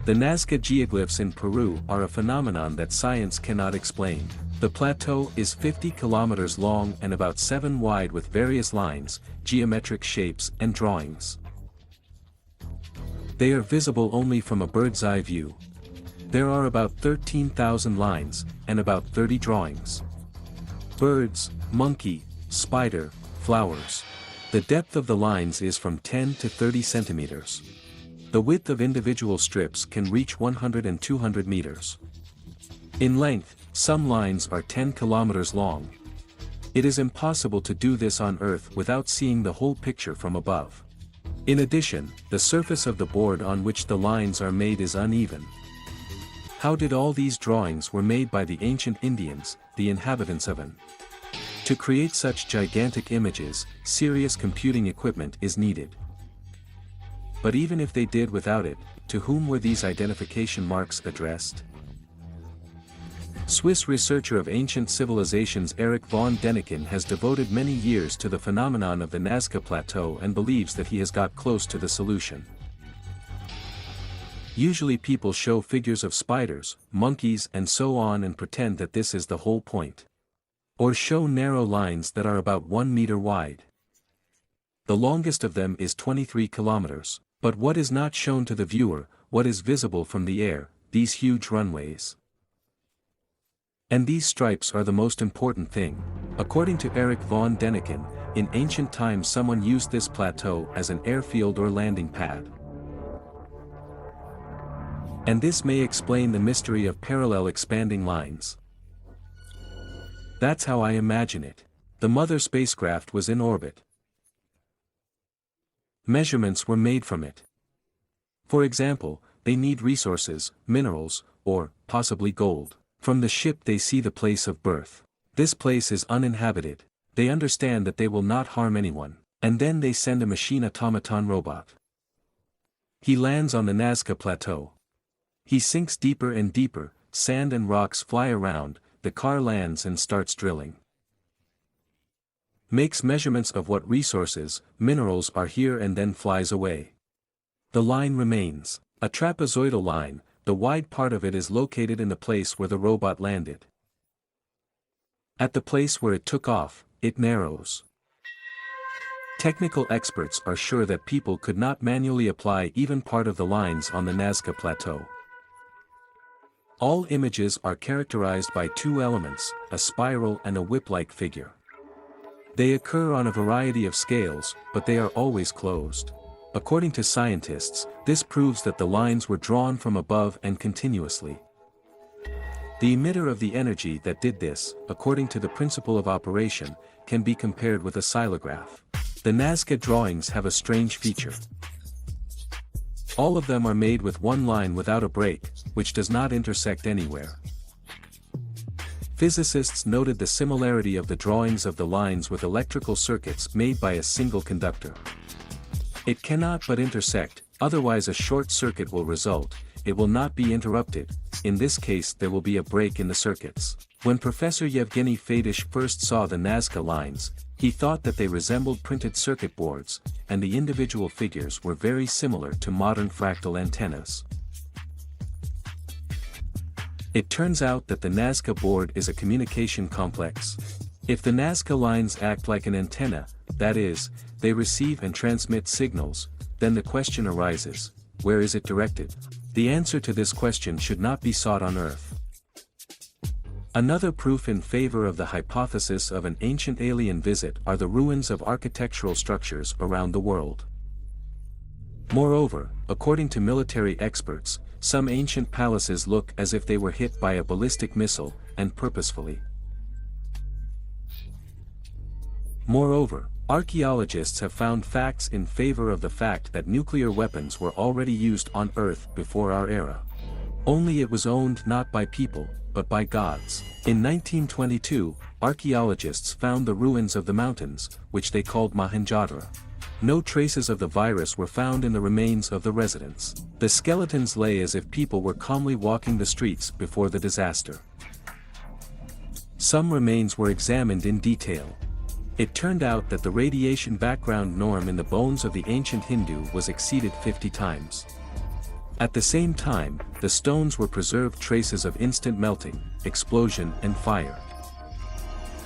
The Nazca geoglyphs in Peru are a phenomenon that science cannot explain. The plateau is 50 kilometers long and about 7 wide with various lines, geometric shapes and drawings. They are visible only from a bird's eye view. There are about 13,000 lines, and about 30 drawings. Birds, monkey, spider, flowers. The depth of the lines is from 10 to 30 centimeters. The width of individual strips can reach 100 and 200 meters. In length, some lines are 10 kilometers long. It is impossible to do this on Earth without seeing the whole picture from above. In addition, the surface of the board on which the lines are made is uneven. How did all these drawings were made by the ancient Indians, the inhabitants of an? To create such gigantic images, serious computing equipment is needed. But even if they did without it, to whom were these identification marks addressed? Swiss researcher of ancient civilizations Erich von Däniken has devoted many years to the phenomenon of the Nazca Plateau and believes that he has got close to the solution. Usually people show figures of spiders, monkeys and so on and pretend that this is the whole point. Or show narrow lines that are about 1 meter wide. The longest of them is 23 kilometers. But what is not shown to the viewer, what is visible from the air, these huge runways. And these stripes are the most important thing. According to Erich von Däniken, in ancient times someone used this plateau as an airfield or landing pad. And this may explain the mystery of parallel expanding lines. That's how I imagine it. The mother spacecraft was in orbit. Measurements were made from it. For example, they need resources, minerals, or, possibly gold. From the ship they see the place of birth. This place is uninhabited. They understand that they will not harm anyone. And then they send a machine automaton robot. He lands on the Nazca Plateau. He sinks deeper and deeper, sand and rocks fly around, the car lands and starts drilling. Makes measurements of what resources, minerals are here and then flies away. The line remains. A trapezoidal line, the wide part of it is located in the place where the robot landed. At the place where it took off, it narrows. Technical experts are sure that people could not manually apply even part of the lines on the Nazca Plateau. All images are characterized by two elements, a spiral and a whip-like figure. They occur on a variety of scales, but they are always closed. According to scientists, this proves that the lines were drawn from above and continuously. The emitter of the energy that did this, according to the principle of operation, can be compared with a oscillograph. The Nazca drawings have a strange feature. All of them are made with one line without a break, which does not intersect anywhere. Physicists noted the similarity of the drawings of the lines with electrical circuits made by a single conductor. It cannot but intersect, otherwise a short circuit will result, it will not be interrupted, in this case there will be a break in the circuits. When Professor Yevgeny Fedish first saw the Nazca lines, he thought that they resembled printed circuit boards, and the individual figures were very similar to modern fractal antennas. It turns out that the Nazca board is a communication complex. If the Nazca lines act like an antenna, that is, they receive and transmit signals, then the question arises, where is it directed? The answer to this question should not be sought on Earth. Another proof in favor of the hypothesis of an ancient alien visit are the ruins of architectural structures around the world. Moreover, according to military experts, some ancient palaces look as if they were hit by a ballistic missile, and purposefully. Moreover, archaeologists have found facts in favor of the fact that nuclear weapons were already used on Earth before our era. Only it was owned not by people, but by gods. In 1922, archaeologists found the ruins of the mountains, which they called Mohenjo-daro. No traces of the virus were found in the remains of the residents. The skeletons lay as if people were calmly walking the streets before the disaster. Some remains were examined in detail. It turned out that the radiation background norm in the bones of the ancient Hindu was exceeded 50 times. At the same time, the stones were preserved traces of instant melting, explosion and fire.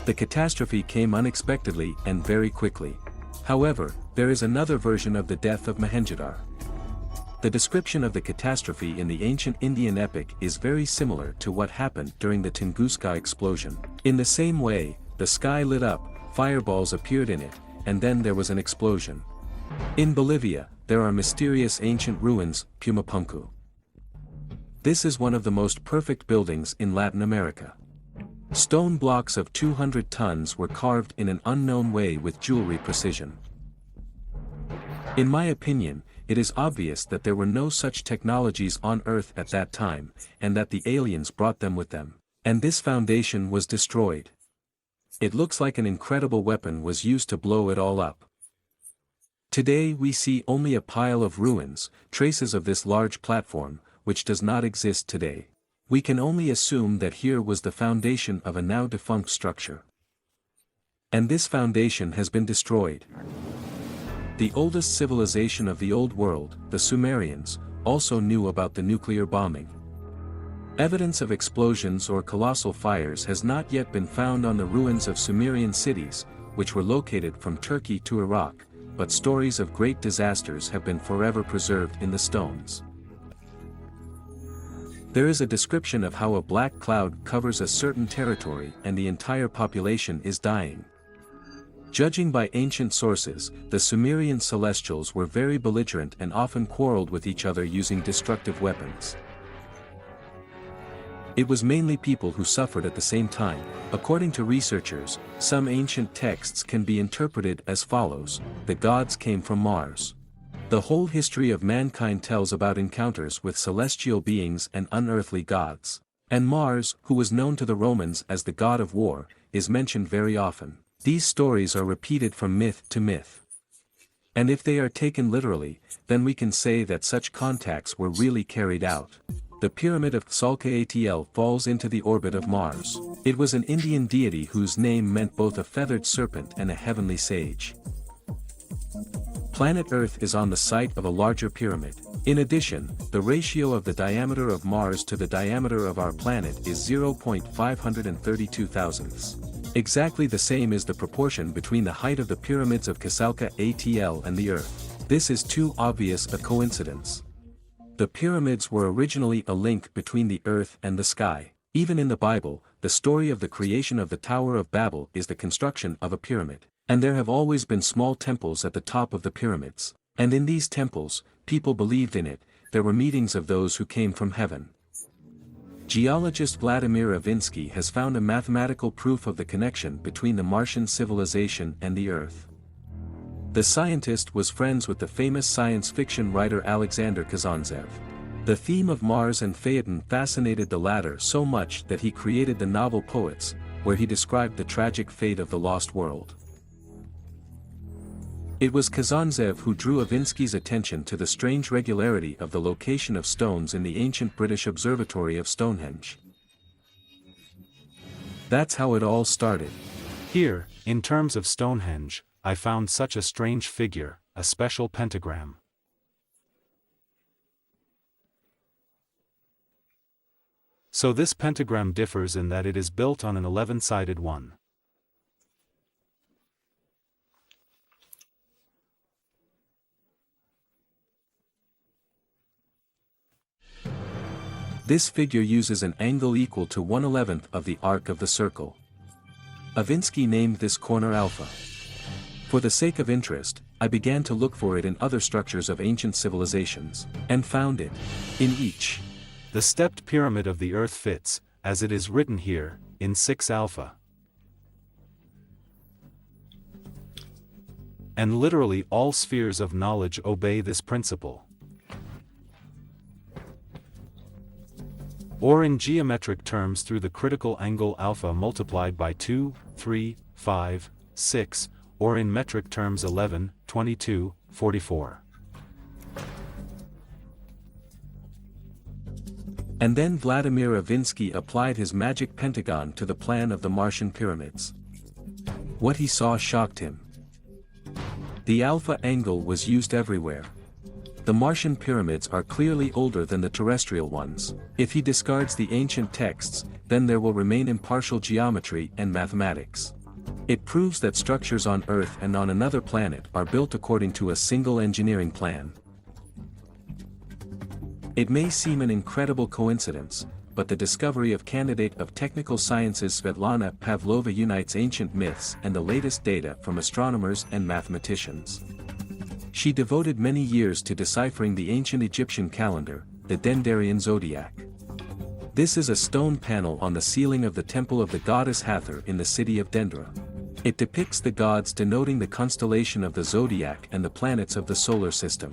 The catastrophe came unexpectedly and very quickly. However, there is another version of the death of Mohenjo-daro. The description of the catastrophe in the ancient Indian epic is very similar to what happened during the Tunguska explosion. In the same way, the sky lit up, fireballs appeared in it, and then there was an explosion. In Bolivia, there are mysterious ancient ruins, Pumapunku. This is one of the most perfect buildings in Latin America. Stone blocks of 200 tons were carved in an unknown way with jewelry precision. In my opinion, it is obvious that there were no such technologies on Earth at that time, and that the aliens brought them with them. And this foundation was destroyed. It looks like an incredible weapon was used to blow it all up. Today we see only a pile of ruins, traces of this large platform, which does not exist today. We can only assume that here was the foundation of a now defunct structure. And this foundation has been destroyed. The oldest civilization of the Old World, the Sumerians, also knew about the nuclear bombing. Evidence of explosions or colossal fires has not yet been found on the ruins of Sumerian cities, which were located from Turkey to Iraq, but stories of great disasters have been forever preserved in the stones. There is a description of how a black cloud covers a certain territory and the entire population is dying. Judging by ancient sources, the Sumerian celestials were very belligerent and often quarreled with each other using destructive weapons. It was mainly people who suffered at the same time. According to researchers, some ancient texts can be interpreted as follows: the gods came from Mars. The whole history of mankind tells about encounters with celestial beings and unearthly gods. And Mars, who was known to the Romans as the god of war, is mentioned very often. These stories are repeated from myth to myth. And if they are taken literally, then we can say that such contacts were really carried out. The pyramid of Quetzalcoatl falls into the orbit of Mars. It was an Indian deity whose name meant both a feathered serpent and a heavenly sage. Planet Earth is on the site of a larger pyramid. In addition, the ratio of the diameter of Mars to the diameter of our planet is 0.532 thousandths. Exactly the same is the proportion between the height of the pyramids of Quetzalcoatl and the Earth. This is too obvious a coincidence. The pyramids were originally a link between the Earth and the sky. Even in the Bible, the story of the creation of the Tower of Babel is the construction of a pyramid. And there have always been small temples at the top of the pyramids. And in these temples, people believed in it. There were meetings of those who came from heaven. Geologist Vladimir Avinsky has found a mathematical proof of the connection between the Martian civilization and the Earth. The scientist was friends with the famous science fiction writer Alexander Kazantsev. The theme of Mars and Phaeton fascinated the latter so much that he created the novel Poets, where he described the tragic fate of the lost world. It was Kazantsev who drew Avinsky's attention to the strange regularity of the location of stones in the ancient British observatory of Stonehenge. That's how it all started. Here, in terms of Stonehenge, I found such a strange figure, a special pentagram. So this pentagram differs in that it is built on an 11-sided one. This figure uses an angle equal to 1/11 of the arc of the circle. Avinsky named this corner alpha. For the sake of interest, I began to look for it in other structures of ancient civilizations, and found it. In each. The stepped pyramid of the Earth fits, as it is written here, in 6 alpha. And literally all spheres of knowledge obey this principle. Or in geometric terms through the critical angle alpha multiplied by 2, 3, 5, 6, or in metric terms 11, 22, 44. And then Vladimir Avinsky applied his magic pentagon to the plan of the Martian pyramids. What he saw shocked him. The alpha angle was used everywhere. The Martian pyramids are clearly older than the terrestrial ones. If he discards the ancient texts, then there will remain impartial geometry and mathematics. It proves that structures on Earth and on another planet are built according to a single engineering plan. It may seem an incredible coincidence, but the discovery of candidate of technical sciences Svetlana Pavlova unites ancient myths and the latest data from astronomers and mathematicians. She devoted many years to deciphering the ancient Egyptian calendar, the Dendarian zodiac. This is a stone panel on the ceiling of the temple of the goddess Hathor in the city of Dendra. It depicts the gods denoting the constellation of the zodiac and the planets of the solar system.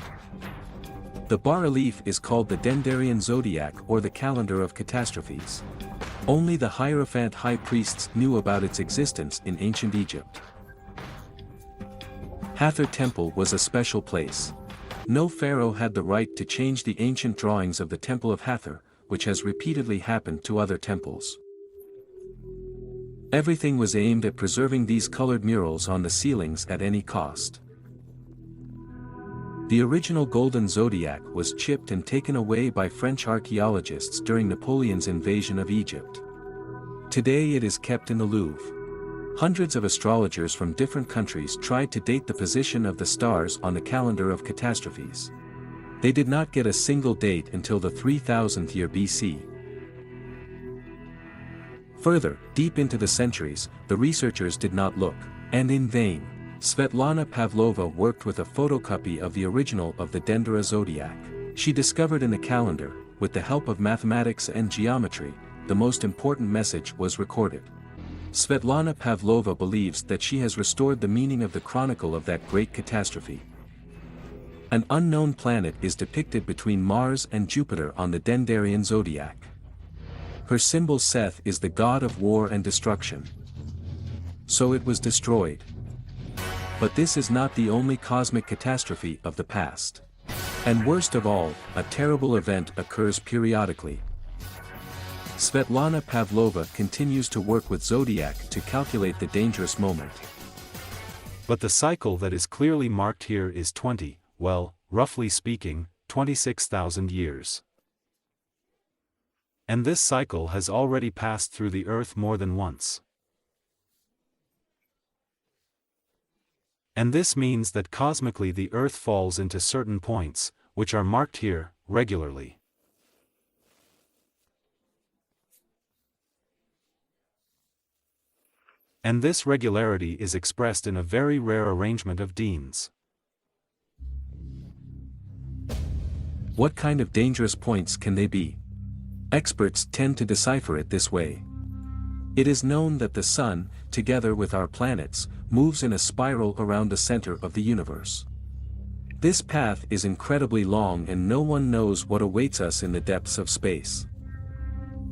The bas-relief is called the Dendarian zodiac or the calendar of catastrophes. Only the Hierophant high priests knew about its existence in ancient Egypt. Hathor Temple was a special place. No pharaoh had the right to change the ancient drawings of the Temple of Hathor, which has repeatedly happened to other temples. Everything was aimed at preserving these colored murals on the ceilings at any cost. The original golden zodiac was chipped and taken away by French archaeologists during Napoleon's invasion of Egypt. Today it is kept in the Louvre. Hundreds of astrologers from different countries tried to date the position of the stars on the calendar of catastrophes. They did not get a single date until the 3000th year BC. Further, deep into the centuries, the researchers did not look, and in vain. Svetlana Pavlova worked with a photocopy of the original of the Dendra zodiac. She discovered in the calendar, with the help of mathematics and geometry, the most important message was recorded. Svetlana Pavlova believes that she has restored the meaning of the chronicle of that great catastrophe. An unknown planet is depicted between Mars and Jupiter on the Dendarian zodiac. Her symbol Seth is the god of war and destruction. So it was destroyed. But this is not the only cosmic catastrophe of the past. And worst of all, a terrible event occurs periodically. Svetlana Pavlova continues to work with zodiac to calculate the dangerous moment. But the cycle that is clearly marked here is 20, well, roughly speaking, 26,000 years. And this cycle has already passed through the Earth more than once. And this means that cosmically the Earth falls into certain points, which are marked here, regularly. And this regularity is expressed in a very rare arrangement of Deans. What kind of dangerous points can they be? Experts tend to decipher it this way. It is known that the Sun, together with our planets, moves in a spiral around the center of the universe. This path is incredibly long and no one knows what awaits us in the depths of space.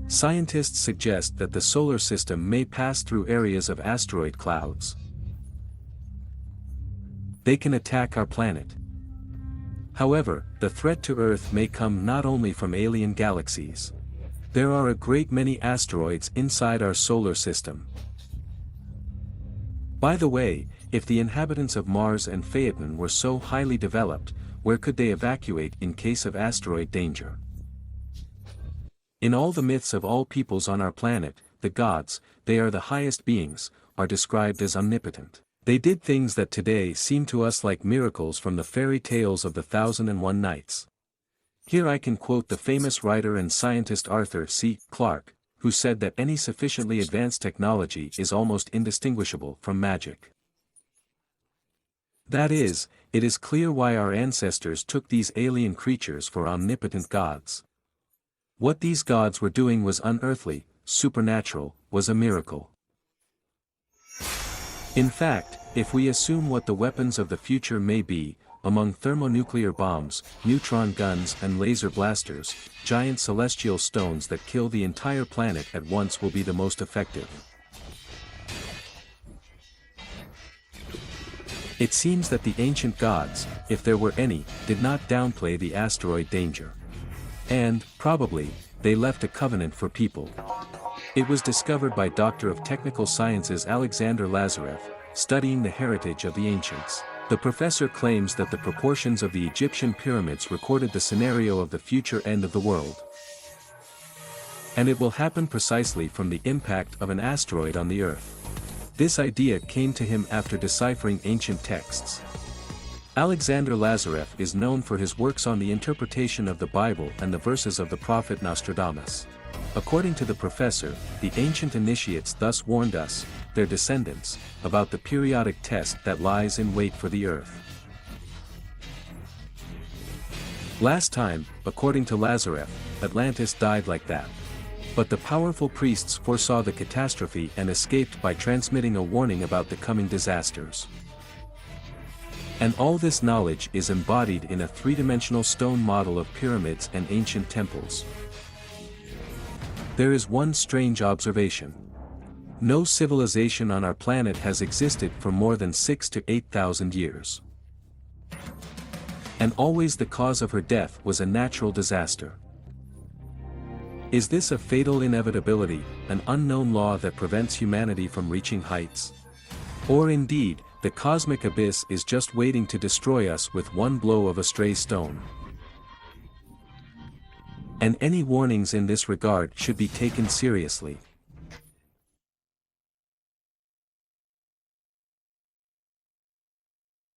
Scientists suggest that the solar system may pass through areas of asteroid clouds. They can attack our planet. However, the threat to Earth may come not only from alien galaxies. There are a great many asteroids inside our solar system. By the way, if the inhabitants of Mars and Phaeton were so highly developed, where could they evacuate in case of asteroid danger? In all the myths of all peoples on our planet, the gods, they are the highest beings, are described as omnipotent. They did things that today seem to us like miracles from the fairy tales of the 1001 Nights. Here I can quote the famous writer and scientist Arthur C. Clarke, who said that any sufficiently advanced technology is almost indistinguishable from magic. That is, it is clear why our ancestors took these alien creatures for omnipotent gods. What these gods were doing was unearthly, supernatural, was a miracle. In fact, if we assume what the weapons of the future may be, among thermonuclear bombs, neutron guns and laser blasters, giant celestial stones that kill the entire planet at once will be the most effective. It seems that the ancient gods, if there were any, did not downplay the asteroid danger. And, probably, they left a covenant for people. It was discovered by Doctor of Technical Sciences Alexander Lazarev, studying the heritage of the ancients. The professor claims that the proportions of the Egyptian pyramids recorded the scenario of the future end of the world. And it will happen precisely from the impact of an asteroid on the Earth. This idea came to him after deciphering ancient texts. Alexander Lazarev is known for his works on the interpretation of the Bible and the verses of the prophet Nostradamus. According to the professor, the ancient initiates thus warned us, their descendants, about the periodic test that lies in wait for the Earth. Last time, according to Lazarev, Atlantis died like that. But the powerful priests foresaw the catastrophe and escaped by transmitting a warning about the coming disasters. And all this knowledge is embodied in a three-dimensional stone model of pyramids and ancient temples. There is one strange observation. No civilization on our planet has existed for more than 6,000 to 8,000 years. And always the cause of her death was a natural disaster. Is this a fatal inevitability, an unknown law that prevents humanity from reaching heights? Or indeed, the cosmic abyss is just waiting to destroy us with one blow of a stray stone? And any warnings in this regard should be taken seriously.